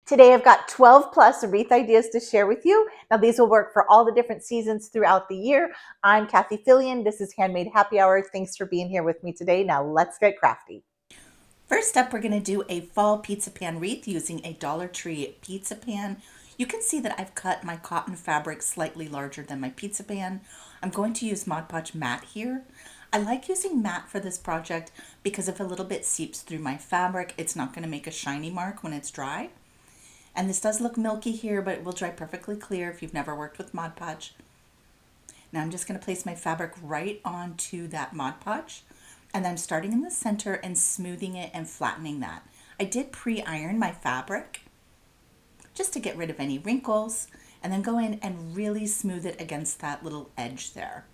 Today I've got 12 plus wreath ideas to share with you. Now these will work for all the different seasons throughout the year. I'm Kathy Fillion. This is Handmade Happy Hour. Thanks for being here with me today. Now let's get crafty. First up, we're going to do a fall pizza pan wreath using a Dollar Tree pizza pan. You can see that I've cut my cotton fabric slightly larger than my pizza pan. I'm going to use Mod Podge matte here. I like using matte for this project because if a little bit seeps through my fabric, it's not going to make a shiny mark when it's dry. And this does look milky here, but it will dry perfectly clear if you've never worked with Mod Podge. Now I'm just going to place my fabric right onto that Mod Podge. And then I'm starting in the center and smoothing it and flattening that. I did pre-iron my fabric just to get rid of any wrinkles, and then go in and really smooth it against that little edge there.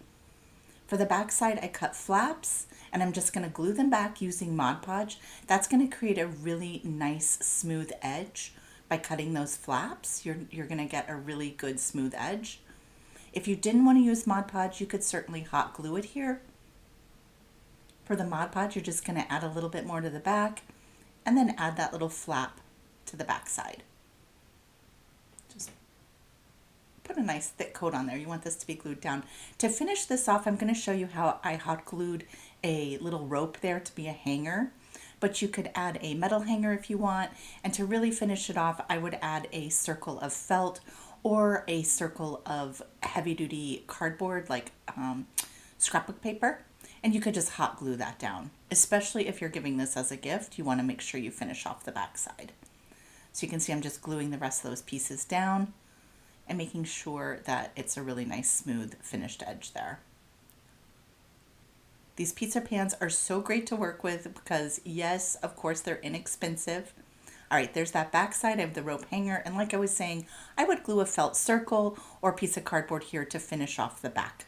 For the back side, I cut flaps, and I'm just going to glue them back using Mod Podge. That's going to create a really nice smooth edge. By cutting those flaps, you're going to get a really good smooth edge. If you didn't want to use Mod Podge, you could certainly hot glue it here. For the Mod Podge, you're just going to add a little bit more to the back and then add that little flap to the back side. Just put a nice thick coat on there. You want this to be glued down. To finish this off, I'm going to show you how I hot glued a little rope there to be a hanger. But you could add a metal hanger if you want. And to really finish it off, I would add a circle of felt or a circle of heavy duty cardboard like scrapbook paper. And you could just hot glue that down. Especially if you're giving this as a gift, you want to make sure you finish off the back side. So you can see I'm just gluing the rest of those pieces down and making sure that it's a really nice smooth finished edge there. These pizza pans are so great to work with because yes, of course they're inexpensive. All right, there's that back side of the rope hanger. And like I was saying, I would glue a felt circle or piece of cardboard here to finish off the back.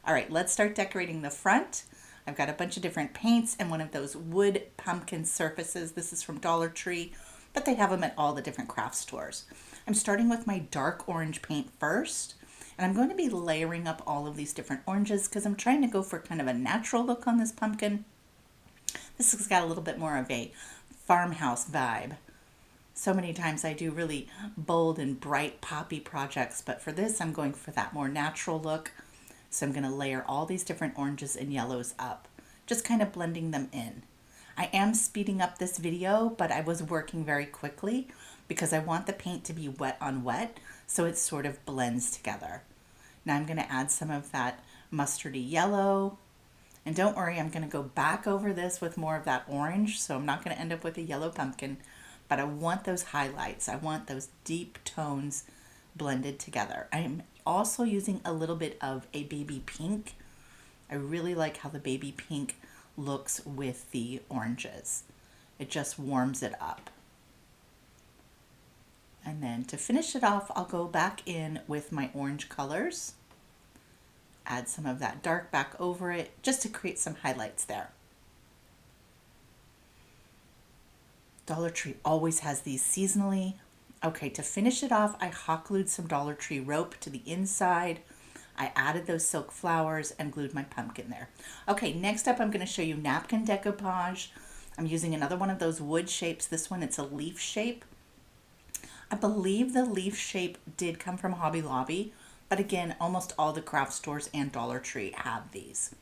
All right, let's start decorating the front. I've got a bunch of different paints and one of those wood pumpkin surfaces. This is from Dollar Tree, but they have them at all the different craft stores. I'm starting with my dark orange paint first, and I'm going to be layering up all of these different oranges because I'm trying to go for kind of a natural look on this pumpkin. This has got a little bit more of a farmhouse vibe. So many times I do really bold and bright poppy projects, but for this I'm going for that more natural look. So I'm going to layer all these different oranges and yellows up, just kind of blending them in. I am speeding up this video, but I was working very quickly because I want the paint to be wet on wet so it sort of blends together. Now I'm going to add some of that mustardy yellow. And don't worry, I'm going to go back over this with more of that orange, so I'm not going to end up with a yellow pumpkin, but I want those highlights. I want those deep tones blended together. I'm also using a little bit of a baby pink. I really like how the baby pink looks with the oranges. It just warms it up. And then to finish it off, I'll go back in with my orange colors. Add some of that dark back over it just to create some highlights there. Dollar Tree always has these seasonally. Okay, to finish it off, I hot glued some Dollar Tree rope to the inside. I added those silk flowers and glued my pumpkin there. Okay, next up I'm going to show you napkin decoupage. I'm using another one of those wood shapes. This one, it's a leaf shape. I believe the leaf shape did come from Hobby Lobby, but again, almost all the craft stores and Dollar Tree have these.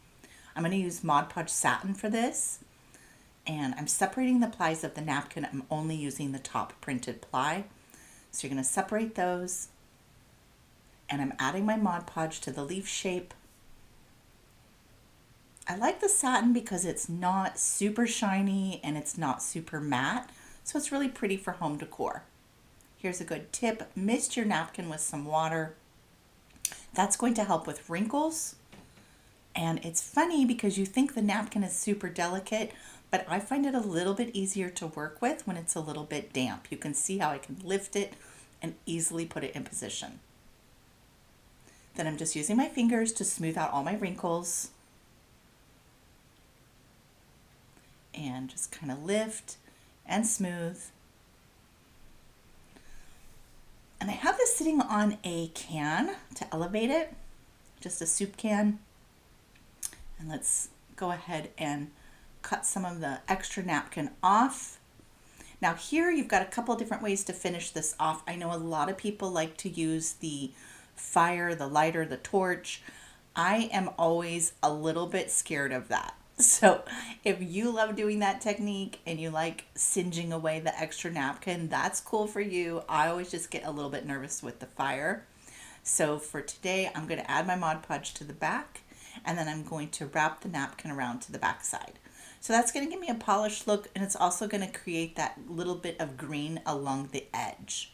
I'm going to use Mod Podge satin for this. And I'm separating the plies of the napkin. I'm only using the top printed ply. So you're going to separate those. And I'm adding my Mod Podge to the leaf shape. I like the satin because it's not super shiny and it's not super matte. So it's really pretty for home decor. Here's a good tip. Mist your napkin with some water. That's going to help with wrinkles. And it's funny because you think the napkin is super delicate, but I find it a little bit easier to work with when it's a little bit damp. You can see how I can lift it and easily put it in position. Then I'm just using my fingers to smooth out all my wrinkles. And just kind of lift and smooth. And I have this sitting on a can to elevate it, just a soup can. And let's go ahead and cut some of the extra napkin off. Now here you've got a couple different ways to finish this off. I know a lot of people like to use the fire, the lighter, the torch. I am always a little bit scared of that. So if you love doing that technique and you like singeing away the extra napkin, that's cool for you. I always just get a little bit nervous with the fire. So for today, I'm going to add my Mod Podge to the back, and then I'm going to wrap the napkin around to the back side. So that's going to give me a polished look, and it's also going to create that little bit of green along the edge.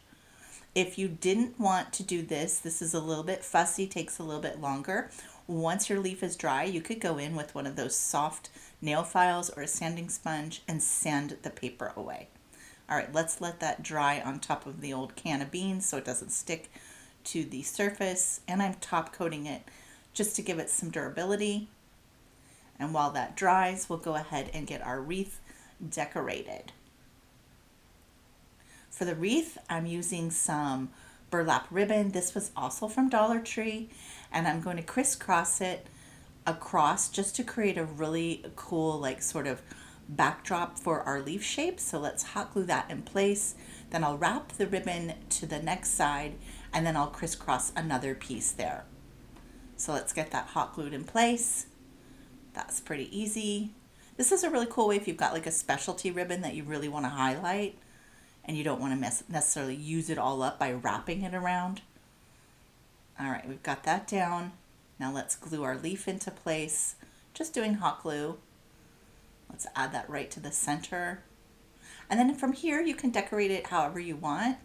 If you didn't want to do this, this is a little bit fussy, takes a little bit longer. Once your leaf is dry, you could go in with one of those soft nail files or a sanding sponge and sand the paper away. All right, let's let that dry on top of the old can of beans so it doesn't stick to the surface. And I'm top coating it just to give it some durability. And while that dries, we'll go ahead and get our wreath decorated. For the wreath, I'm using some burlap ribbon. This was also from Dollar Tree, and I'm going to crisscross it across just to create a really cool, like, sort of backdrop for our leaf shape. So let's hot glue that in place. Then I'll wrap the ribbon to the next side, and then I'll crisscross another piece there. So let's get that hot glued in place. That's pretty easy. This is a really cool way if you've got like a specialty ribbon that you really want to highlight and you don't want to necessarily use it all up by wrapping it around. All right, we've got that down. Now let's glue our leaf into place, just doing hot glue. Let's add that right to the center. And then from here, you can decorate it however you want.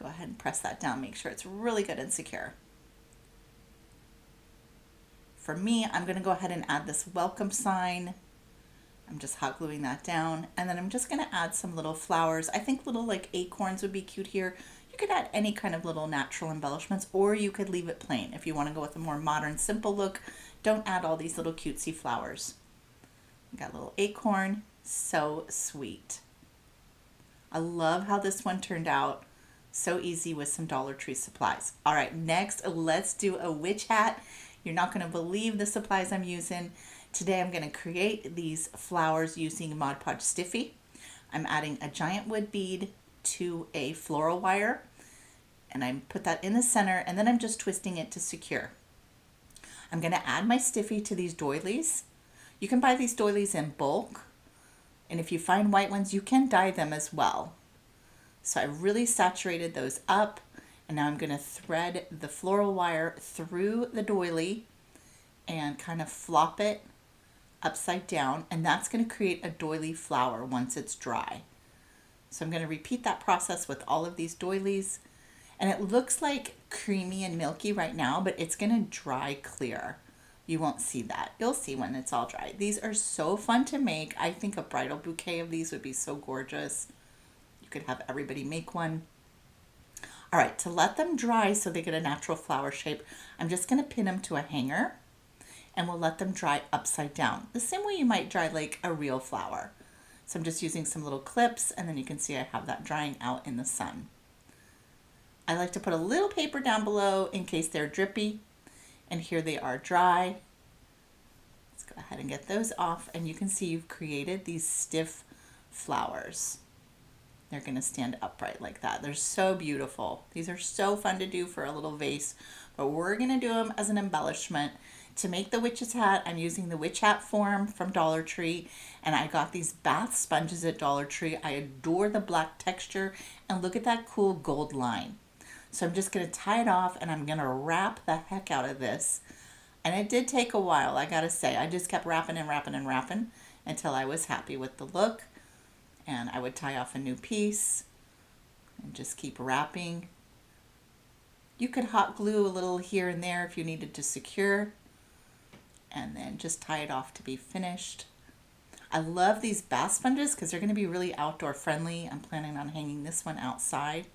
Go ahead and press that down, make sure it's really good and secure. For me, I'm going to go ahead and add this welcome sign. I'm just hot gluing that down, and then I'm just going to add some little flowers. I think little like acorns would be cute here. You could add any kind of little natural embellishments, or you could leave it plain. If you want to go with a more modern, simple look, don't add all these little cutesy flowers. Got a little acorn, so sweet. I love how this one turned out. So easy with some Dollar Tree supplies. All right, next let's do a witch hat. You're not going to believe the supplies I'm using. Today I'm going to create these flowers using Mod Podge Stiffy. I'm adding a giant wood bead to a floral wire, and I put that in the center, and then I'm just twisting it to secure. I'm going to add my Stiffy to these doilies. You can buy these doilies in bulk, and if you find white ones, you can dye them as well. So I really saturated those up, and now I'm going to thread the floral wire through the doily and kind of flop it upside down, and that's going to create a doily flower once it's dry. So I'm going to repeat that process with all of these doilies, and it looks like creamy and milky right now, but it's going to dry clear. You won't see that. You'll see when it's all dry. These are so fun to make. I think a bridal bouquet of these would be so gorgeous. You could have everybody make one. All right, to let them dry so they get a natural flower shape, I'm just going to pin them to a hanger, and we'll let them dry upside down, the same way you might dry like a real flower. So I'm just using some little clips, and then you can see I have that drying out in the sun. I like to put a little paper down below in case they're drippy, and here they are dry. Let's go ahead and get those off, and you can see you've created these stiff flowers. They're going to stand upright like that. They're so beautiful. These are so fun to do for a little vase, but we're going to do them as an embellishment. To make the witch's hat, I'm using the witch hat form from Dollar Tree, and I got these bath sponges at Dollar Tree. I adore the black texture, and look at that cool gold line. So I'm just going to tie it off, and I'm going to wrap the heck out of this. And it did take a while, I got to say. I just kept wrapping and wrapping and wrapping until I was happy with the look. And I would tie off a new piece and just keep wrapping. You could hot glue a little here and there if you needed to secure, and then just tie it off to be finished. I love these bath sponges because they're going to be really outdoor friendly. I'm planning on hanging this one outside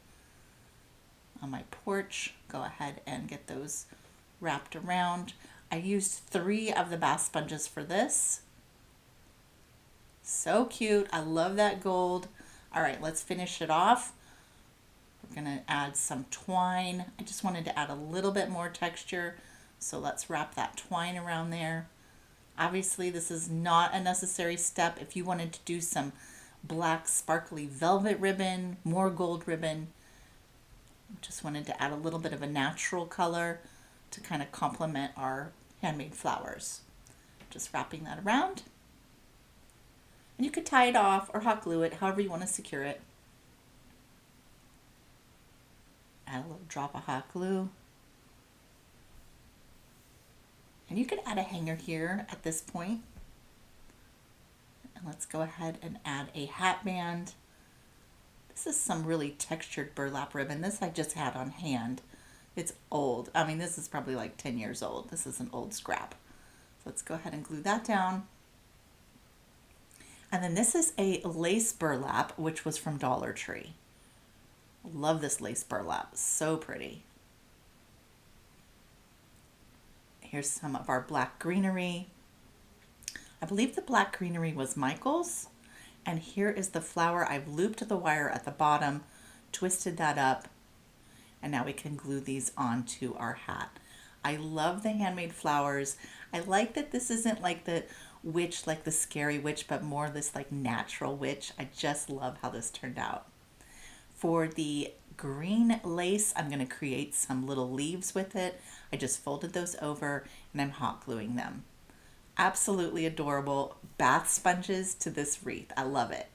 on my porch. Go ahead and get those wrapped around. I used 3 of the bath sponges for this. So cute. I love that gold. All right, let's finish it off. We're going to add some twine. I just wanted to add a little bit more texture, so let's wrap that twine around there. Obviously, this is not a necessary step. If you wanted to do some black sparkly velvet ribbon, more gold ribbon. Just wanted to add a little bit of a natural color to kind of complement our handmade flowers. Just wrapping that around. And you could tie it off or hot glue it, however you want to secure it. Add a little drop of hot glue. And you could add a hanger here at this point. And let's go ahead and add a hat band. This is some really textured burlap ribbon. This I just had on hand. It's old. I mean, this is probably like 10 years old. This is an old scrap. So let's go ahead and glue that down. And then this is a lace burlap, which was from Dollar Tree. Love this lace burlap. So pretty. Here's some of our black greenery. I believe the black greenery was Michael's. And here is the flower. I've looped the wire at the bottom, twisted that up, and now we can glue these onto our hat. I love the handmade flowers. I like that this isn't like the witch, like the scary witch, but more this like natural witch. I just love how this turned out. For the green lace, I'm going to create some little leaves with it. I just folded those over and I'm hot gluing them. Absolutely adorable bath sponges to this wreath. I love it.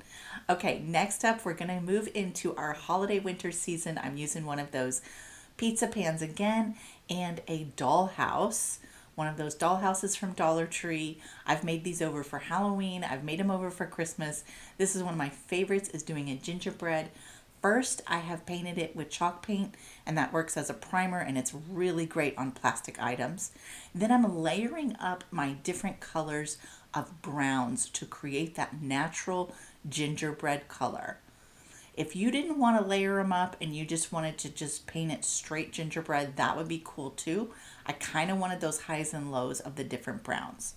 Okay, next up, we're going to move into our holiday winter season. I'm using one of those pizza pans again and a dollhouse. One of those dollhouses from Dollar Tree. I've made these over for Halloween. I've made them over for Christmas. This is one of my favorites, is doing a gingerbread. First, I have painted it with chalk paint, and that works as a primer, and it's really great on plastic items. Then I'm layering up my different colors of browns to create that natural gingerbread color. If you didn't want to layer them up and you just wanted to just paint it straight gingerbread, that would be cool too. I kind of wanted those highs and lows of the different browns.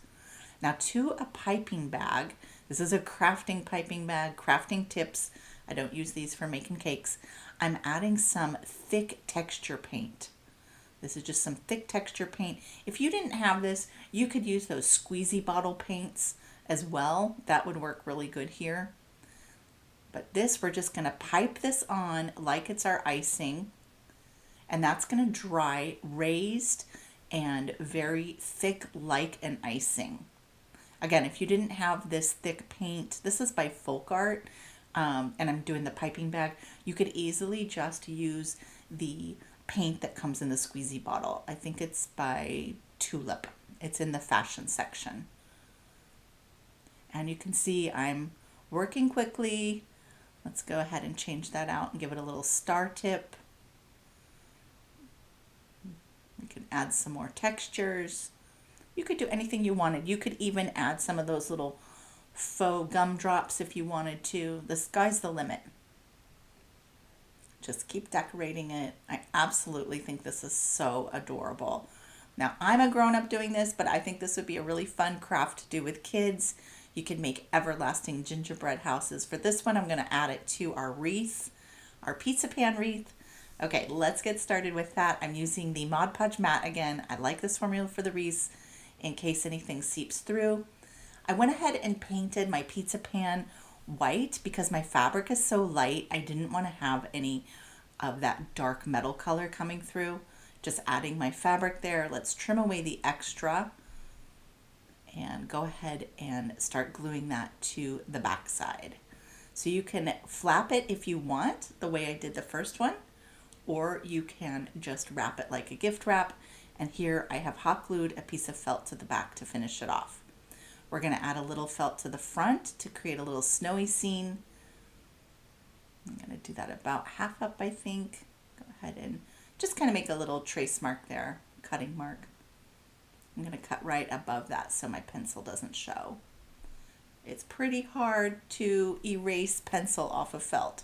Now to a piping bag. This is a crafting piping bag, crafting tips. I don't use these for making cakes. I'm adding some thick texture paint. This is just some thick texture paint. If you didn't have this, you could use those squeezy bottle paints as well. That would work really good here. But this, we're just gonna pipe this on like it's our icing, and that's gonna dry raised and very thick like an icing. Again, if you didn't have this thick paint, this is by Folk Art, and I'm doing the piping bag, you could easily just use the paint that comes in the squeezy bottle. I think it's by Tulip. It's in the fashion section. And you can see I'm working quickly. Let's go ahead and change that out and give it a little star tip. You can add some more textures. You could do anything you wanted. You could even add some of those little faux gumdrops if you wanted to. The sky's the limit. Just keep decorating it. I absolutely think this is so adorable. Now, I'm a grown-up doing this, but I think this would be a really fun craft to do with kids. You can make everlasting gingerbread houses. For this one, I'm going to add it to our wreath, our pizza pan wreath. Okay, let's get started with that. I'm using the Mod Podge mat again. I like this formula for the wreaths in case anything seeps through. I went ahead and painted my pizza pan white because my fabric is so light. I didn't want to have any of that dark metal color coming through. Just adding my fabric there. Let's trim away the extra and go ahead and start gluing that to the back side. So you can flap it if you want, the way I did the first one, or you can just wrap it like a gift wrap. And here I have hot glued a piece of felt to the back to finish it off. We're going to add a little felt to the front to create a little snowy scene. I'm going to do that about half up, I think. Go ahead and just kind of make a little trace mark there, cutting mark. I'm going to cut right above that so my pencil doesn't show. It's pretty hard to erase pencil off of felt.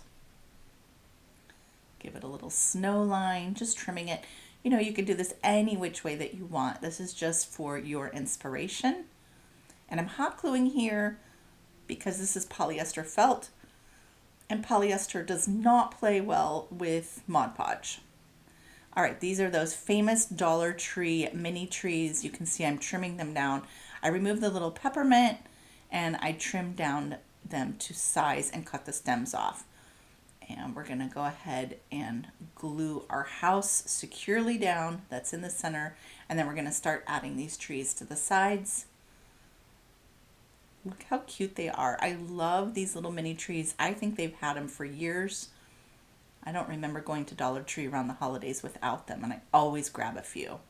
Give it a little snow line, just trimming it. You know, you can do this any which way that you want. This is just for your inspiration. And I'm hot gluing here because this is polyester felt, and polyester does not play well with Mod Podge. All right, these are those famous Dollar Tree mini trees. You can see I'm trimming them down. I removed the little peppermint and I trimmed down them to size and cut the stems off. And we're going to go ahead and glue our house securely down. That's in the center. And then we're going to start adding these trees to the sides. Look how cute they are. I love these little mini trees. I think they've had them for years. I don't remember going to Dollar Tree around the holidays without them, and I always grab a few.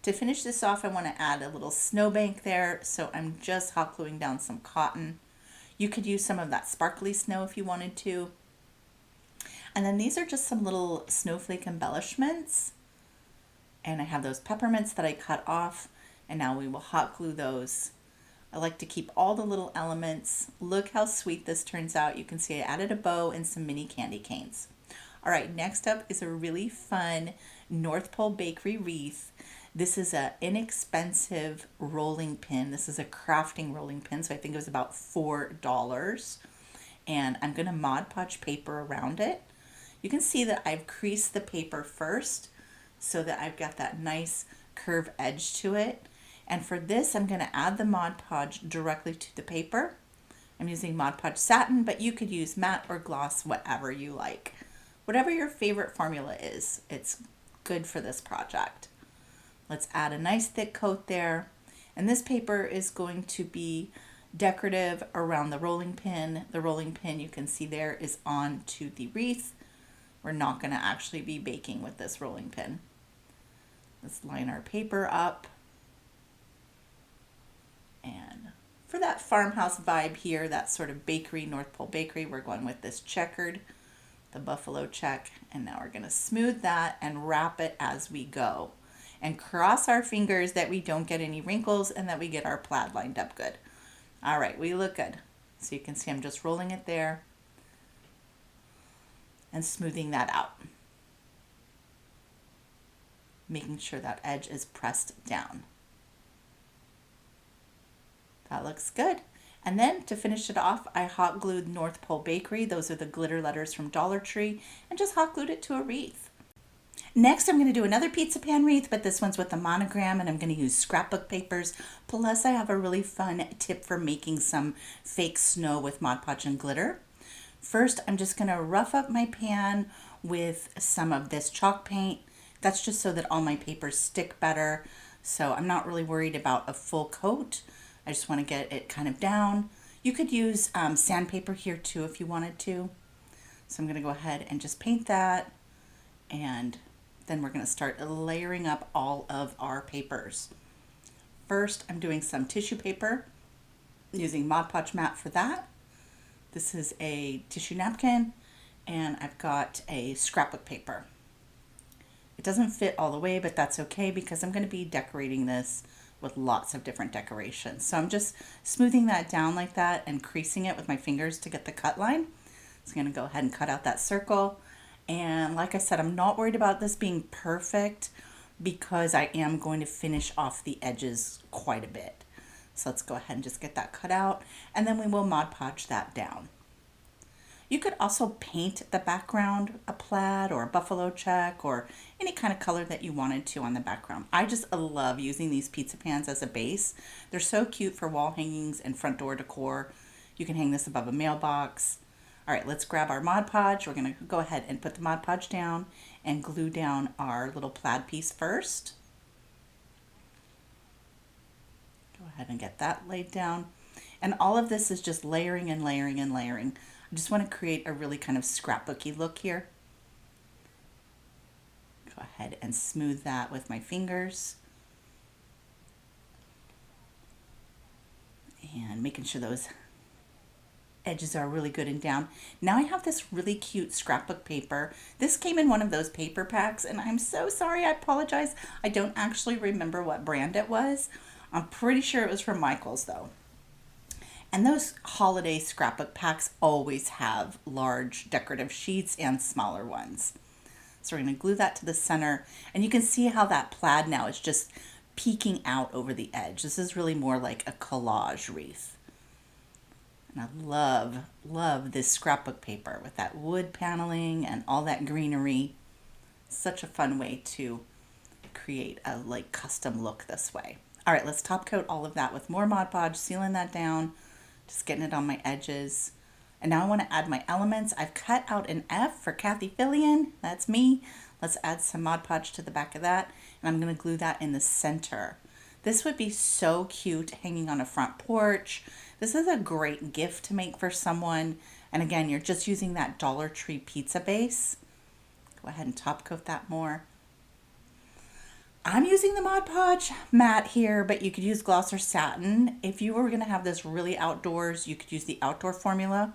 To finish this off, I want to add a little snowbank there, so I'm just hot gluing down some cotton. You could use some of that sparkly snow if you wanted to. And then these are just some little snowflake embellishments. And I have those peppermints that I cut off, and now we will hot glue those. I like to keep all the little elements. Look how sweet this turns out. You can see I added a bow and some mini candy canes. All right, next up is a really fun North Pole Bakery wreath. This is an inexpensive rolling pin. This is a crafting rolling pin, so I think it was about $4. And I'm going to Mod Podge paper around it. You can see that I've creased the paper first so that I've got that nice curved edge to it. And for this, I'm going to add the Mod Podge directly to the paper. I'm using Mod Podge satin, but you could use matte or gloss, whatever you like. Whatever your favorite formula is, it's good for this project. Let's add a nice thick coat there. And this paper is going to be decorative around the rolling pin. The rolling pin, you can see there, is on to the wreath. We're not going to actually be baking with this rolling pin. Let's line our paper up. And for that farmhouse vibe here, that sort of bakery, North Pole Bakery, we're going with this checkered, the buffalo check. And now we're going to smooth that and wrap it as we go. And cross our fingers that we don't get any wrinkles and that we get our plaid lined up good. All right, we look good. So you can see I'm just rolling it there and smoothing that out. Making sure that edge is pressed down. That looks good. And then to finish it off, I hot glued North Pole Bakery. Those are the glitter letters from Dollar Tree, and just hot glued it to a wreath. Next, I'm going to do another pizza pan wreath, but this one's with a monogram, and I'm going to use scrapbook papers. Plus, I have a really fun tip for making some fake snow with Mod Podge and glitter. First, I'm just going to rough up my pan with some of this chalk paint. That's just so that all my papers stick better. So I'm not really worried about a full coat. I just want to get it kind of down. You could use sandpaper here too if you wanted to. So I'm going to go ahead and just paint that. And then we're going to start layering up all of our papers. First, I'm doing some tissue paper, using Mod Podge matte for that. This is a tissue napkin, and I've got a scrapbook paper. It doesn't fit all the way, but that's okay because I'm going to be decorating this with lots of different decorations. So I'm just smoothing that down like that and creasing it with my fingers to get the cut line. So I'm going to go ahead and cut out that circle. And like I said, I'm not worried about this being perfect because I am going to finish off the edges quite a bit. So let's go ahead and just get that cut out, and then we will Mod Podge that down. You could also paint the background a plaid or a buffalo check or any kind of color that you wanted to on the background. I just love using these pizza pans as a base. They're so cute for wall hangings and front door decor. You can hang this above a mailbox. All right, let's grab our Mod Podge. We're going to go ahead and put the Mod Podge down and glue down our little plaid piece first. Go ahead and get that laid down. And all of this is just layering and layering and layering. I just want to create a really kind of scrapbooky look here. Go ahead and smooth that with my fingers. And making sure those edges are really good and down. Now I have this really cute scrapbook paper. This came in one of those paper packs, and I'm so sorry, I apologize. I don't actually remember what brand it was. I'm pretty sure it was from Michael's though. And those holiday scrapbook packs always have large decorative sheets and smaller ones. So we're going to glue that to the center, and you can see how that plaid now is just peeking out over the edge. This is really more like a collage wreath. And I love this scrapbook paper with that wood paneling and all that greenery. Such a fun way to create a custom look this way. All right, let's top coat all of that with more Mod Podge, sealing that down. Just getting it on my edges. And now I want to add my elements. I've cut out an F for Kathy Fillion. That's me. Let's add some Mod Podge to the back of that. And I'm going to glue that in the center. This would be so cute hanging on a front porch. This is a great gift to make for someone. And again, you're just using that Dollar Tree pizza base. Go ahead and top coat that more. I'm using the Mod Podge matte here, but you could use gloss or satin. If you were going to have this really outdoors, you could use the outdoor formula.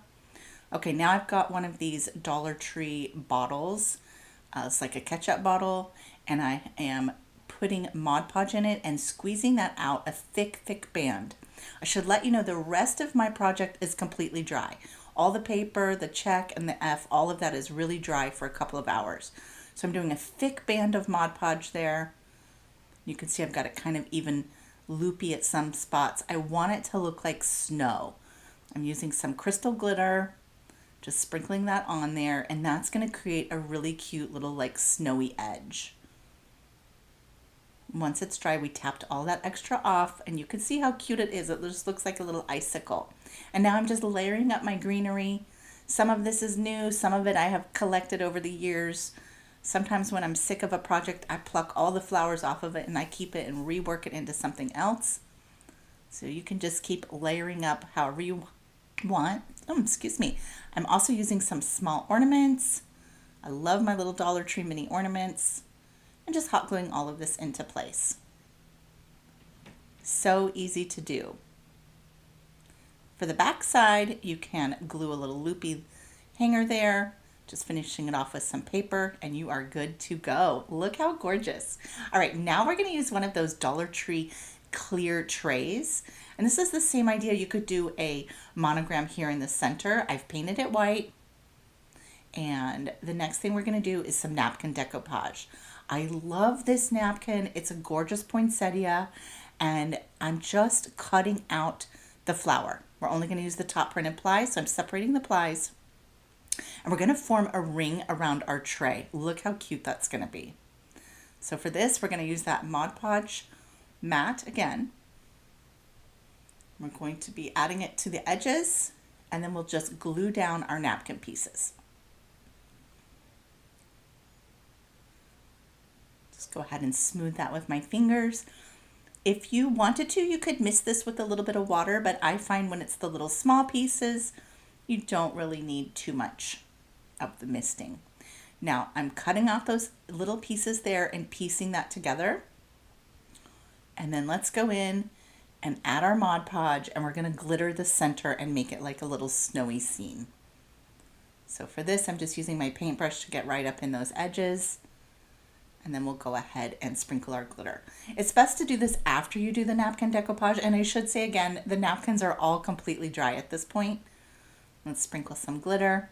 Okay, now I've got one of these Dollar Tree bottles. It's like a ketchup bottle, and I am putting Mod Podge in it and squeezing that out a thick band. I should let you know the rest of my project is completely dry. All the paper, the check, and the F, all of that is really dry for a couple of hours. So I'm doing a thick band of Mod Podge there. You can see I've got it kind of even loopy at some spots. I want it to look like snow. I'm using some crystal glitter, just sprinkling that on there, and that's going to create a really cute little like snowy edge. Once it's dry, we tapped all that extra off, and you can see how cute it is. It just looks like a little icicle. And now I'm just layering up my greenery. Some of this is new, some of it I have collected over the years. Sometimes when I'm sick of a project, I pluck all the flowers off of it and I keep it and rework it into something else. So you can just keep layering up however you want. Oh, excuse me. I'm also using some small ornaments. I love my little Dollar Tree mini ornaments. And just hot gluing all of this into place. So easy to do. For the back side, you can glue a little loopy hanger there. Just finishing it off with some paper, and you are good to go. Look how gorgeous. All right, now we're gonna use one of those Dollar Tree clear trays. And this is the same idea. You could do a monogram here in the center. I've painted it white. And the next thing we're gonna do is some napkin decoupage. I love this napkin. It's a gorgeous poinsettia, and I'm just cutting out the flower. We're only gonna use the top printed plies, so I'm separating the plies. And we're going to form a ring around our tray. Look how cute that's going to be. So for this, we're going to use that Mod Podge matte again. We're going to be adding it to the edges, and then we'll just glue down our napkin pieces. Just go ahead and smooth that with my fingers. If you wanted to, you could mist this with a little bit of water, but I find when it's the little small pieces, you don't really need too much of the misting. Now I'm cutting off those little pieces there and piecing that together. And then let's go in and add our Mod Podge, and we're going to glitter the center and make it like a little snowy scene. So for this, I'm just using my paintbrush to get right up in those edges. And then we'll go ahead and sprinkle our glitter. It's best to do this after you do the napkin decoupage. And I should say again, the napkins are all completely dry at this point. Let's sprinkle some glitter.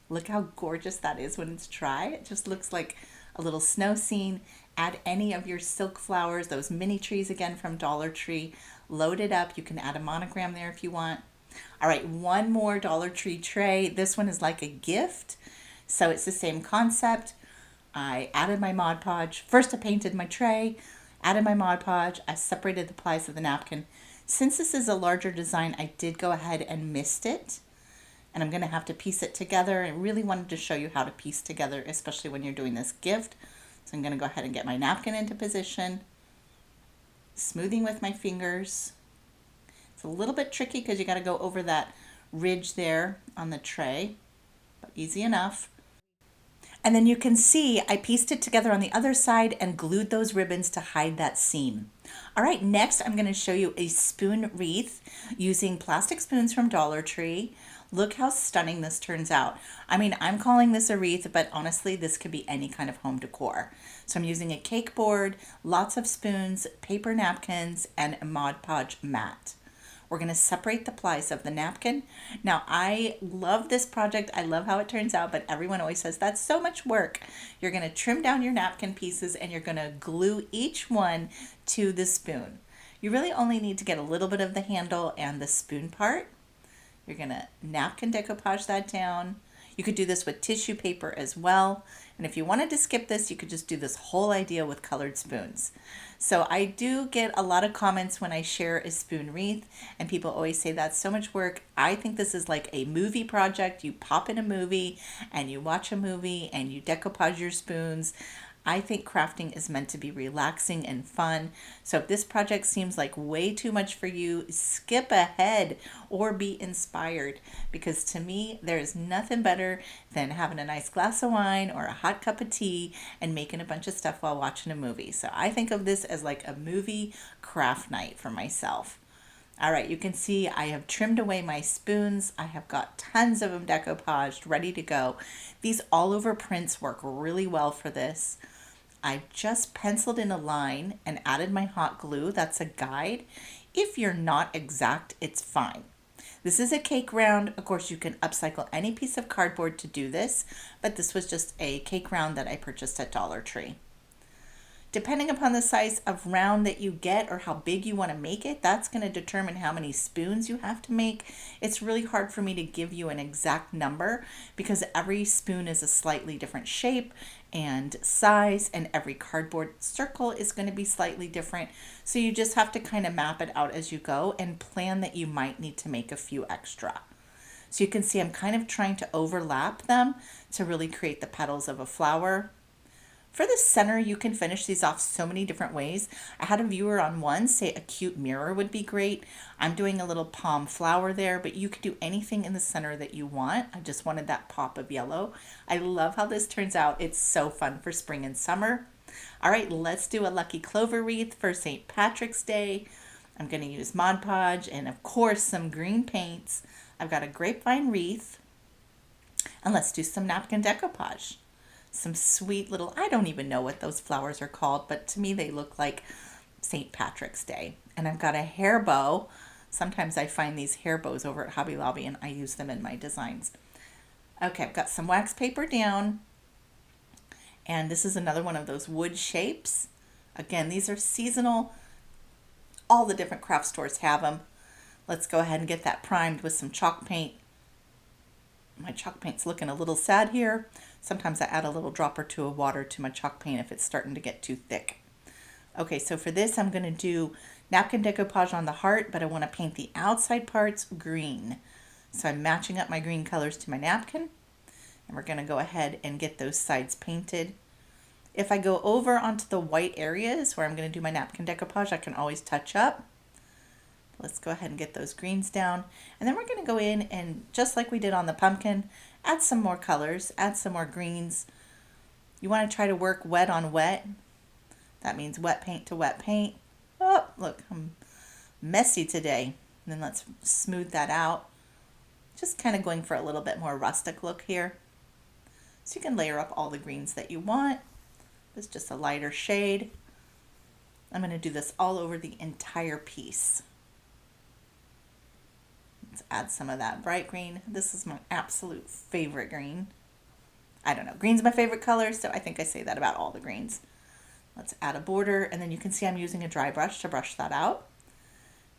Look how gorgeous that is when it's dry. It just looks like a little snow scene. Add any of your silk flowers, those mini trees again from Dollar Tree. Load it up. You can add a monogram there if you want. All right, one more Dollar Tree tray. This one is like a gift. So it's the same concept. I added my Mod Podge. First I painted my tray, added my Mod Podge. I separated the plies of the napkin. Since this is a larger design, I did go ahead and mist it, and I'm going to have to piece it together. I really wanted to show you how to piece together, especially when you're doing this gift. So I'm going to go ahead and get my napkin into position, smoothing with my fingers. It's a little bit tricky because you got to go over that ridge there on the tray, but easy enough. And then you can see I pieced it together on the other side and glued those ribbons to hide that seam. All right, next I'm going to show you a spoon wreath using plastic spoons from Dollar Tree. Look how stunning this turns out. I mean, I'm calling this a wreath, but honestly, this could be any kind of home decor. So I'm using a cake board, lots of spoons, paper napkins, and a Mod Podge mat. We're going to separate the plies of the napkin. Now, I love this project. I love how it turns out, but everyone always says that's so much work. You're going to trim down your napkin pieces and you're going to glue each one to the spoon. You really only need to get a little bit of the handle and the spoon part. You're going to napkin decoupage that down. You could do this with tissue paper as well. And if you wanted to skip this, you could just do this whole idea with colored spoons. So I do get a lot of comments when I share a spoon wreath, and people always say that's so much work. I think this is like a movie project. You pop in a movie and you watch a movie and you decoupage your spoons. I think crafting is meant to be relaxing and fun. So if this project seems like way too much for you, skip ahead or be inspired, because to me, there's nothing better than having a nice glass of wine or a hot cup of tea and making a bunch of stuff while watching a movie. So I think of this as like a movie craft night for myself. All right, you can see I have trimmed away my spoons. I have got tons of them decoupaged, ready to go. These all over prints work really well for this. I just penciled in a line and added my hot glue. That's a guide. If you're not exact, it's fine. This is a cake round. Of course, you can upcycle any piece of cardboard to do this, but this was just a cake round that I purchased at Dollar Tree. Depending upon the size of round that you get or how big you want to make it, that's going to determine how many spoons you have to make. It's really hard for me to give you an exact number because every spoon is a slightly different shape and size, and every cardboard circle is going to be slightly different. So you just have to kind of map it out as you go and plan that you might need to make a few extra. So you can see I'm kind of trying to overlap them to really create the petals of a flower. For the center, you can finish these off so many different ways. I had a viewer on one say a cute mirror would be great. I'm doing a little palm flower there, but you could do anything in the center that you want. I just wanted that pop of yellow. I love how this turns out. It's so fun for spring and summer. All right, let's do a lucky clover wreath for St. Patrick's Day. I'm going to use Mod Podge and, of course, some green paints. I've got a grapevine wreath. And let's do some napkin decoupage. Some sweet little, I don't even know what those flowers are called, but to me they look like St. Patrick's Day. And I've got a hair bow. Sometimes I find these hair bows over at Hobby Lobby and I use them in my designs. Okay, I've got some wax paper down. And this is another one of those wood shapes. Again, these are seasonal. All the different craft stores have them. Let's go ahead and get that primed with some chalk paint. My chalk paint's looking a little sad here. Sometimes I add a little drop or two of water to my chalk paint if it's starting to get too thick. Okay, so for this I'm going to do napkin decoupage on the heart, but I want to paint the outside parts green. So I'm matching up my green colors to my napkin, and we're going to go ahead and get those sides painted. If I go over onto the white areas where I'm going to do my napkin decoupage, I can always touch up. Let's go ahead and get those greens down. And then we're going to go in and, just like we did on the pumpkin, add some more colors, add some more greens. You want to try to work wet on wet. That means wet paint to wet paint. Oh, look, I'm messy today. And then let's smooth that out. Just kind of going for a little bit more rustic look here. So you can layer up all the greens that you want. This is just a lighter shade. I'm going to do this all over the entire piece. Let's add some of that bright green. This is my absolute favorite green. I don't know, green's my favorite color, so I think I say that about all the greens. Let's add a border, and then you can see I'm using a dry brush to brush that out.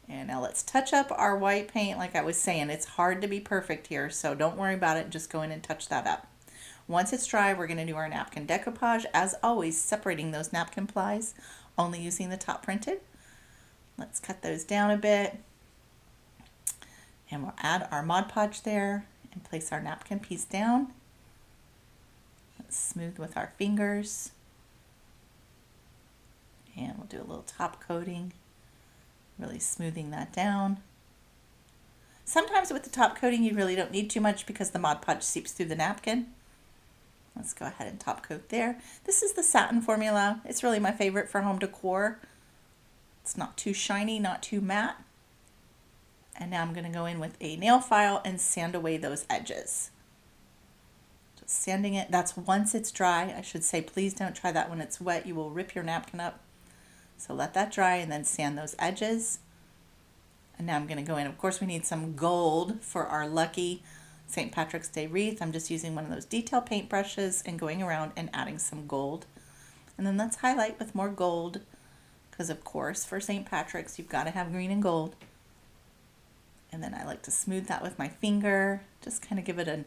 And now let's touch up our white paint. Like I was saying, it's hard to be perfect here, so don't worry about it. Just go in and touch that up. Once it's dry, we're going to do our napkin decoupage. As always, separating those napkin plies, only using the top printed. Let's cut those down a bit. And we'll add our Mod Podge there and place our napkin piece down. Let's smooth with our fingers. And we'll do a little top coating, really smoothing that down. Sometimes with the top coating you really don't need too much because the Mod Podge seeps through the napkin. Let's go ahead and top coat there. This is the satin formula. It's really my favorite for home decor. It's not too shiny, not too matte. And now I'm going to go in with a nail file and sand away those edges. Just sanding it. That's once it's dry. I should say, please don't try that when it's wet. You will rip your napkin up. So let that dry and then sand those edges. And now I'm going to go in. Of course, we need some gold for our lucky St. Patrick's Day wreath. I'm just using one of those detail paint brushes and going around and adding some gold. And then let's highlight with more gold. Because, of course, for St. Patrick's, you've got to have green and gold. And then I like to smooth that with my finger, just kind of give it an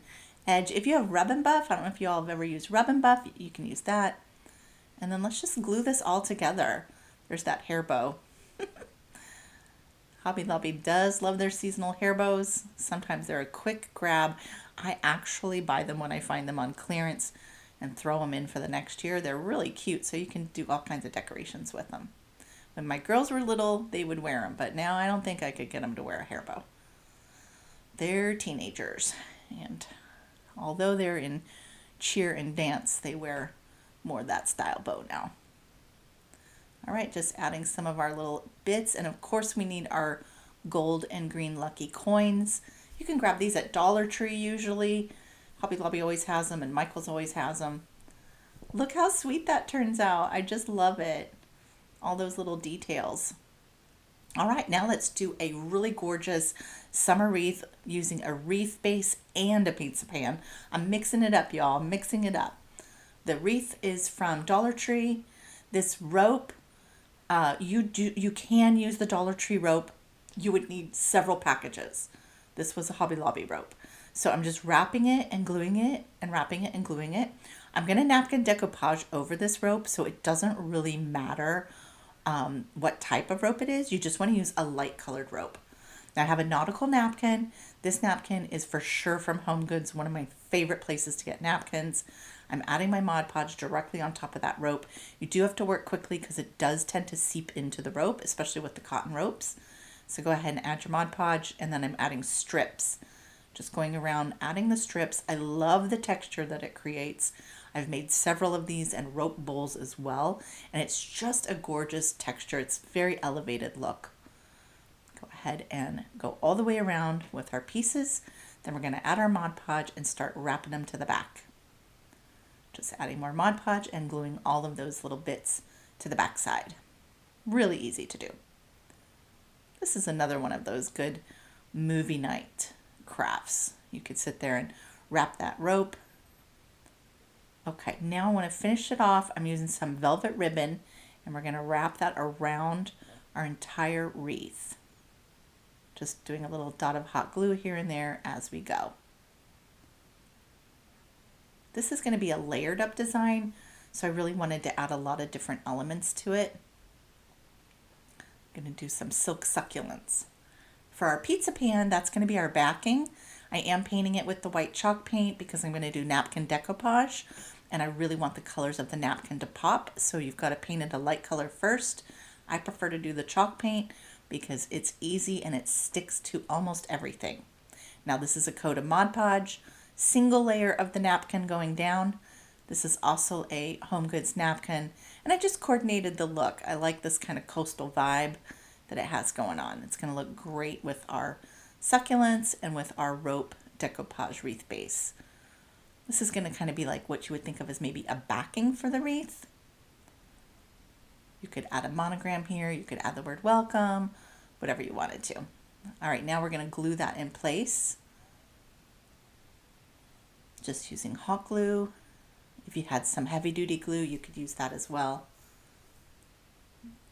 edge. If you have Rub and Buff, I don't know if you all have ever used Rub and Buff, you can use that. And then let's just glue this all together. There's that hair bow. Hobby Lobby does love their seasonal hair bows. Sometimes they're a quick grab. I actually buy them when I find them on clearance and throw them in for the next year. They're really cute, so you can do all kinds of decorations with them. When my girls were little, they would wear them, but now I don't think I could get them to wear a hair bow. They're teenagers, and although they're in cheer and dance, they wear more of that style bow now. All right, just adding some of our little bits, and of course we need our gold and green lucky coins. You can grab these at Dollar Tree usually. Hobby Lobby always has them, and Michael's always has them. Look how sweet that turns out. I just love it. All those little details. All right, now let's do a really gorgeous summer wreath using a wreath base and a pizza pan. I'm mixing it up, y'all. I'm mixing it up. The wreath is from Dollar Tree. This rope, you can use the Dollar Tree rope. You would need several packages. This was a Hobby Lobby rope. So I'm just wrapping it and gluing it and wrapping it and gluing it. I'm going to napkin decoupage over this rope, so it doesn't really matter what type of rope it is. You just want to use a light colored rope. Now I have a nautical napkin. This napkin is for sure from Home Goods, one of my favorite places to get napkins. I'm adding my Mod Podge directly on top of that rope. You do have to work quickly because it does tend to seep into the rope, especially with the cotton ropes. So go ahead and add your Mod Podge, and then I'm adding strips. Just going around adding the strips. I love the texture that it creates. I've made several of these and rope bowls as well, and it's just a gorgeous texture. It's very elevated look. Go ahead and go all the way around with our pieces. Then we're going to add our Mod Podge and start wrapping them to the back. Just adding more Mod Podge and gluing all of those little bits to the back side. Really easy to do. This is another one of those good movie night crafts. You could sit there and wrap that rope. Okay, now I want to finish it off. I'm using some velvet ribbon, and we're going to wrap that around our entire wreath. Just doing a little dot of hot glue here and there as we go. This is going to be a layered up design, so I really wanted to add a lot of different elements to it. I'm going to do some silk succulents. For our pizza pan, that's going to be our backing. I am painting it with the white chalk paint because I'm going to do napkin decoupage, and I really want the colors of the napkin to pop, so you've got to paint it a light color first. I prefer to do the chalk paint because it's easy and it sticks to almost everything. Now this is a coat of Mod Podge, single layer of the napkin going down. This is also a Home Goods napkin, and I just coordinated the look. I like this kind of coastal vibe that it has going on. It's going to look great with our succulents and with our rope decoupage wreath base. This is going to kind of be like what you would think of as maybe a backing for the wreath. You could add a monogram here. You could add the word welcome, whatever you wanted to. All right, now we're going to glue that in place. Just using hot glue. If you had some heavy duty glue, you could use that as well.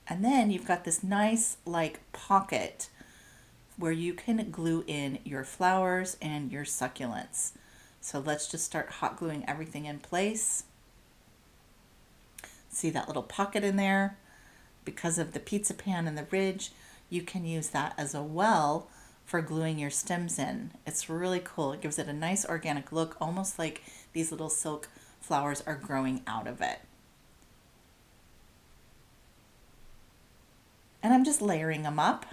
And then you've got this nice like pocket where you can glue in your flowers and your succulents. So let's just start hot gluing everything in place. See that little pocket in there? Because of the pizza pan and the ridge, you can use that as a well for gluing your stems in. It's really cool. It gives it a nice organic look, almost like these little silk flowers are growing out of it. And I'm just layering them up.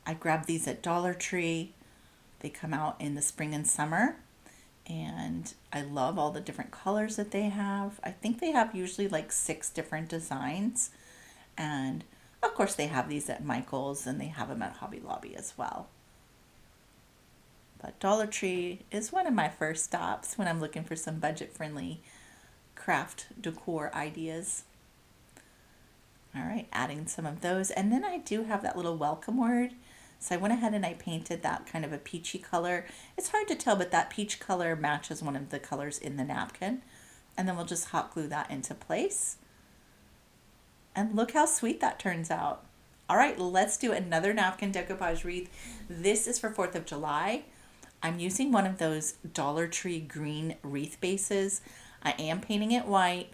I grabbed these at Dollar Tree. They come out in the spring and summer, and I love all the different colors that they have. I think they have usually like 6 different designs, and of course they have these at Michael's and they have them at Hobby Lobby as well. But Dollar Tree is one of my first stops when I'm looking for some budget-friendly craft decor ideas. All right, adding some of those. And then I do have that little welcome word. So I went ahead and I painted that kind of a peachy color. It's hard to tell, but that peach color matches one of the colors in the napkin. And then we'll just hot glue that into place. And look how sweet that turns out. All right, let's do another napkin decoupage wreath. This is for 4th of July. I'm using one of those Dollar Tree green wreath bases. I am painting it white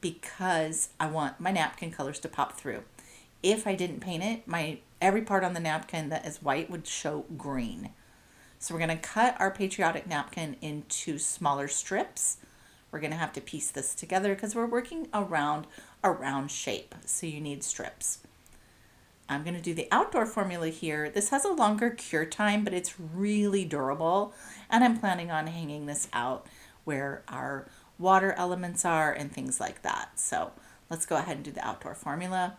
because I want my napkin colors to pop through. If I didn't paint it, every part on the napkin that is white would show green. So we're going to cut our Patriotic napkin into smaller strips. We're going to have to piece this together because we're working around a round shape, so you need strips. I'm going to do the outdoor formula here. This has a longer cure time, but it's really durable, and I'm planning on hanging this out where our water elements are and things like that. So let's go ahead and do the outdoor formula.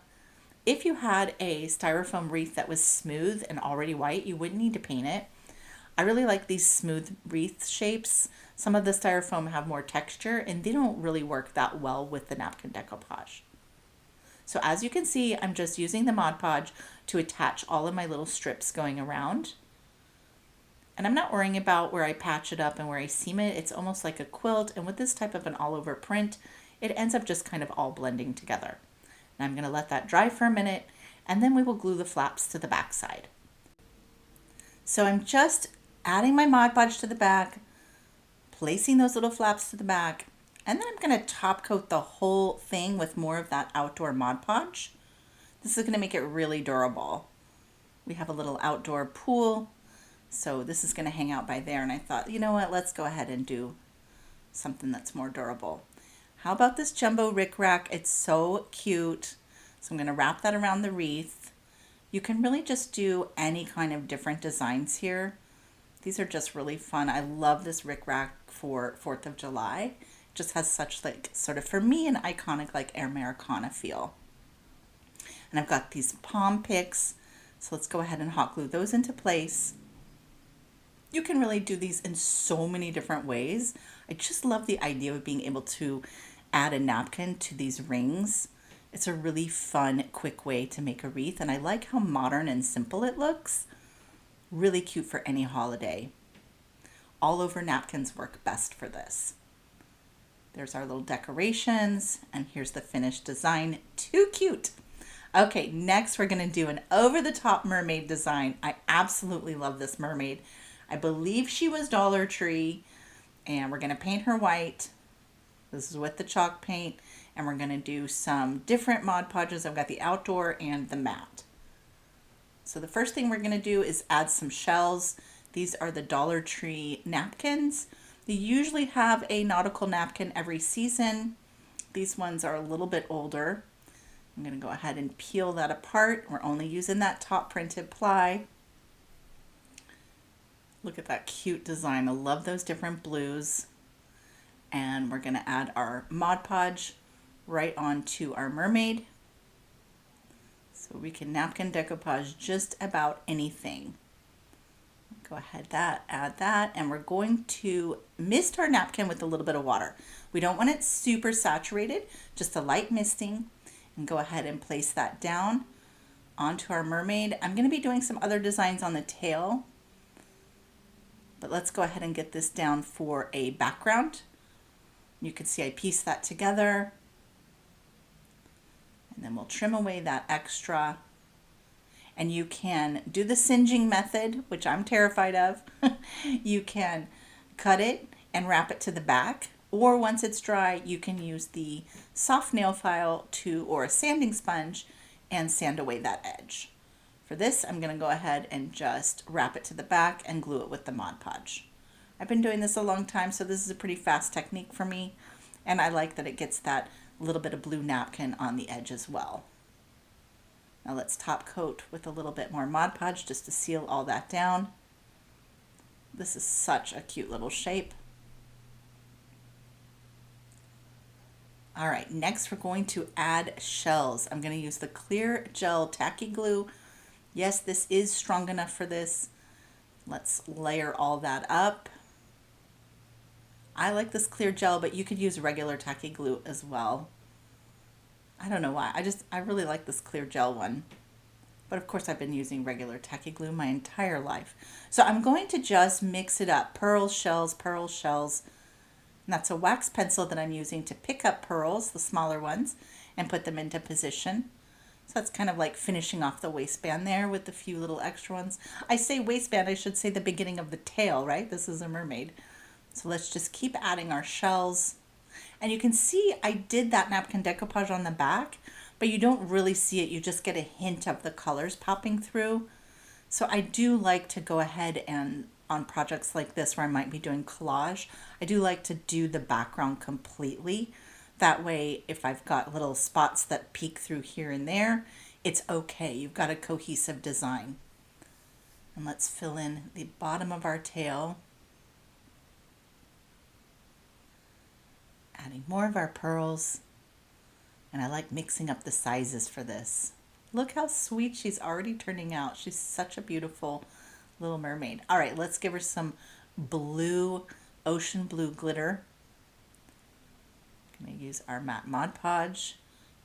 If you had a styrofoam wreath that was smooth and already white, you wouldn't need to paint it. I really like these smooth wreath shapes. Some of the styrofoam have more texture and they don't really work that well with the napkin decoupage. So as you can see, I'm just using the Mod Podge to attach all of my little strips going around. And I'm not worrying about where I patch it up and where I seam it. It's almost like a quilt, and with this type of an all-over print, it ends up just kind of all blending together. And I'm going to let that dry for a minute, and then we will glue the flaps to the back side. So I'm just adding my Mod Podge to the back, placing those little flaps to the back, and then I'm going to top coat the whole thing with more of that outdoor Mod Podge. This is going to make it really durable. We have a little outdoor pool, so this is going to hang out by there, and I thought, you know what, let's go ahead and do something that's more durable. How about this jumbo rickrack? It's so cute. So I'm going to wrap that around the wreath. You can really just do any kind of different designs here. These are just really fun. I love this rickrack for 4th of July. It just has such like sort of, for me, an iconic like Americana feel. And I've got these palm picks. So let's go ahead and hot glue those into place. You can really do these in so many different ways. I just love the idea of being able to add a napkin to these rings. It's a really fun, quick way to make a wreath, and I like how modern and simple it looks. Really cute for any holiday. All over napkins work best for this. There's our little decorations, and here's the finished design. Too cute. Okay, next we're going to do an over-the-top mermaid design. I absolutely love this mermaid. I believe she was Dollar Tree, and we're going to paint her white. This is with the chalk paint, and we're going to do some different Mod Podges. I've got the outdoor and the matte. So the first thing we're going to do is add some shells. These are the Dollar Tree napkins. They usually have a nautical napkin every season. These ones are a little bit older. I'm going to go ahead and peel that apart. We're only using that top printed ply. Look at that cute design. I love those different blues. And we're going to add our Mod Podge right onto our mermaid. So we can napkin decoupage just about anything. Go ahead, add that, and we're going to mist our napkin with a little bit of water. We don't want it super saturated, just a light misting. And go ahead and place that down onto our mermaid. I'm going to be doing some other designs on the tail, but let's go ahead and get this down for a background. You can see I pieced that together, and then we'll trim away that extra. And you can do the singeing method, which I'm terrified of. You can cut it and wrap it to the back, or once it's dry, you can use the soft nail file or a sanding sponge and sand away that edge. For this, I'm going to go ahead and just wrap it to the back and glue it with the Mod Podge. I've been doing this a long time, so this is a pretty fast technique for me, and I like that it gets that little bit of blue napkin on the edge as well. Now let's top coat with a little bit more Mod Podge just to seal all that down. This is such a cute little shape. All right, next we're going to add shells. I'm going to use the clear gel tacky glue. Yes, this is strong enough for this. Let's layer all that up. I like this clear gel, but you could use regular tacky glue as well. I don't know why. I really like this clear gel one. But of course I've been using regular tacky glue my entire life. So I'm going to just mix it up. Pearls, shells, pearls, shells. And that's a wax pencil that I'm using to pick up pearls, the smaller ones, and put them into position. So that's kind of like finishing off the waistband there with a few little extra ones. I say waistband, I should say the beginning of the tail, right? This is a mermaid. So let's just keep adding our shells. And you can see I did that napkin decoupage on the back, but you don't really see it. You just get a hint of the colors popping through. So I do like to go ahead and on projects like this where I might be doing collage, I do like to do the background completely. That way, if I've got little spots that peek through here and there, it's okay. You've got a cohesive design. And let's fill in the bottom of our tail. Adding more of our pearls. And I like mixing up the sizes for this. Look how sweet she's already turning out. She's such a beautiful little mermaid. All right, let's give her some blue, ocean blue glitter. I'm going to use our matte Mod Podge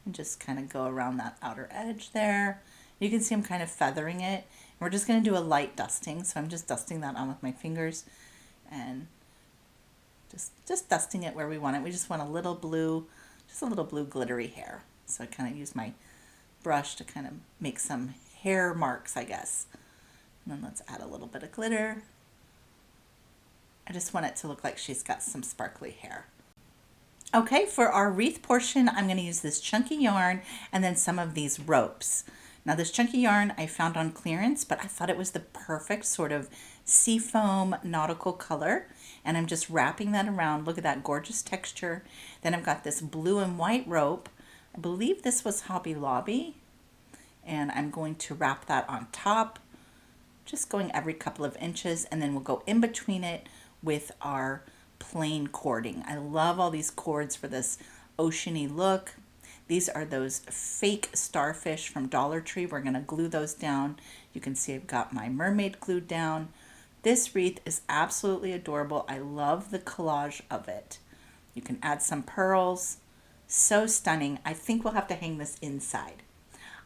and just kind of go around that outer edge there. You can see I'm kind of feathering it. We're just going to do a light dusting, so I'm just dusting that on with my fingers and just dusting it where we want it. We just want a little blue, just a little blue glittery hair. So I kind of use my brush to kind of make some hair marks, I guess. And then let's add a little bit of glitter. I just want it to look like she's got some sparkly hair. Okay, for our wreath portion, I'm going to use this chunky yarn and then some of these ropes. Now this chunky yarn I found on clearance, but I thought it was the perfect sort of seafoam nautical color. And I'm just wrapping that around. Look at that gorgeous texture. Then I've got this blue and white rope. I believe this was Hobby Lobby. And I'm going to wrap that on top, just going every couple of inches, and then we'll go in between it with our plain cording. I love all these cords for this oceany look. These are those fake starfish from Dollar Tree. We're going to glue those down. You can see I've got my mermaid glued down. This wreath is absolutely adorable. I love the collage of it. You can add some pearls. So stunning. I think we'll have to hang this inside.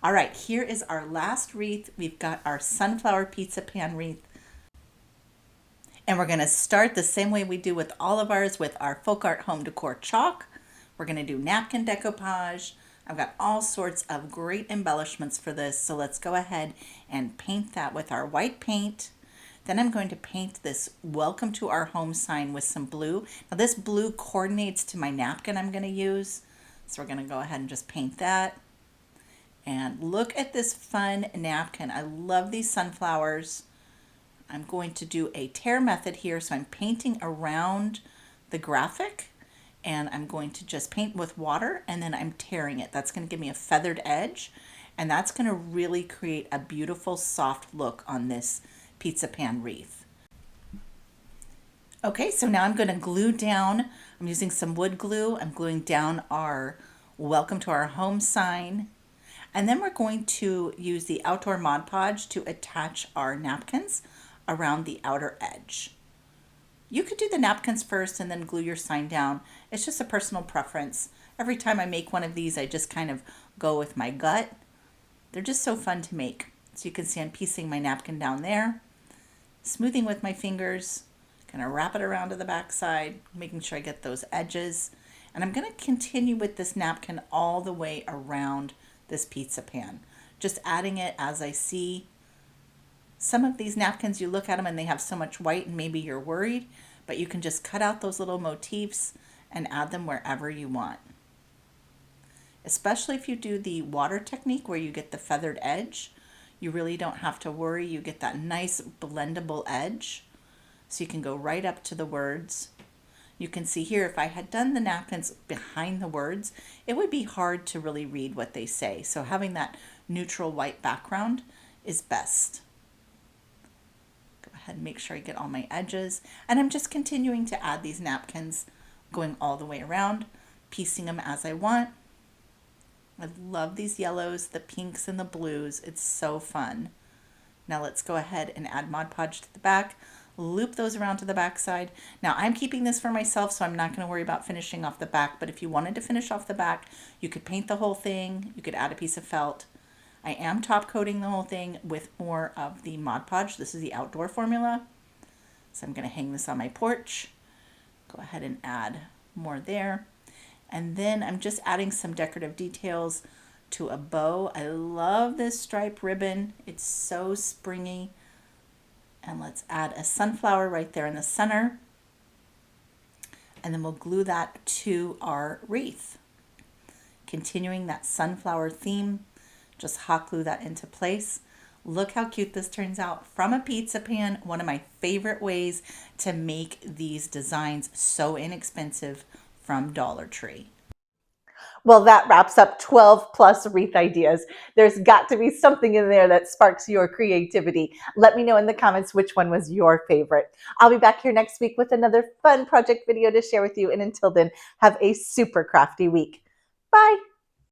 All right, here is our last wreath. We've got our sunflower pizza pan wreath. And we're going to start the same way we do with all of ours with our folk art home decor chalk. We're going to do napkin decoupage. I've got all sorts of great embellishments for this. So let's go ahead and paint that with our white paint. Then I'm going to paint this welcome to our home sign with some blue. Now this blue coordinates to my napkin I'm going to use. So we're going to go ahead and just paint that. And look at this fun napkin. I love these sunflowers. I'm going to do a tear method here. So I'm painting around the graphic and I'm going to just paint with water and then I'm tearing it. That's going to give me a feathered edge and that's going to really create a beautiful soft look on this pizza pan wreath. Okay, so now I'm going to glue down. I'm using some wood glue. I'm gluing down our welcome to our home sign. And then we're going to use the outdoor Mod Podge to attach our napkins around the outer edge. You could do the napkins first and then glue your sign down. It's just a personal preference. Every time I make one of these, I just kind of go with my gut. They're just so fun to make. So you can see I'm piecing my napkin down there, smoothing with my fingers, gonna wrap it around to the back side, making sure I get those edges. And I'm gonna continue with this napkin all the way around this pizza pan, just adding it as I see. Some of these napkins, you look at them and they have so much white and maybe you're worried, but you can just cut out those little motifs and add them wherever you want. Especially if you do the water technique where you get the feathered edge, you really don't have to worry. You get that nice blendable edge. So you can go right up to the words. You can see here, if I had done the napkins behind the words, it would be hard to really read what they say. So having that neutral white background is best. Go ahead and make sure I get all my edges. And I'm just continuing to add these napkins, going all the way around, piecing them as I want. I love these yellows, the pinks, and the blues. It's so fun. Now let's go ahead and add Mod Podge to the back. Loop those around to the back side. Now I'm keeping this for myself, so I'm not going to worry about finishing off the back, but if you wanted to finish off the back, you could paint the whole thing. You could add a piece of felt. I am top coating the whole thing with more of the Mod Podge. This is the outdoor formula. So I'm going to hang this on my porch. Go ahead and add more there. And then I'm just adding some decorative details, to a bow. I love this stripe ribbon. It's so springy. And let's add a sunflower right there in the center. And then we'll glue that to our wreath. Continuing that sunflower theme, just hot glue that into place. Look how cute this turns out from a pizza pan. One of my favorite ways to make these designs so inexpensive from Dollar Tree. Well, that wraps up 12 plus wreath ideas. There's got to be something in there that sparks your creativity. Let me know in the comments which one was your favorite. I'll be back here next week with another fun project video to share with you. And until then, have a super crafty week. Bye.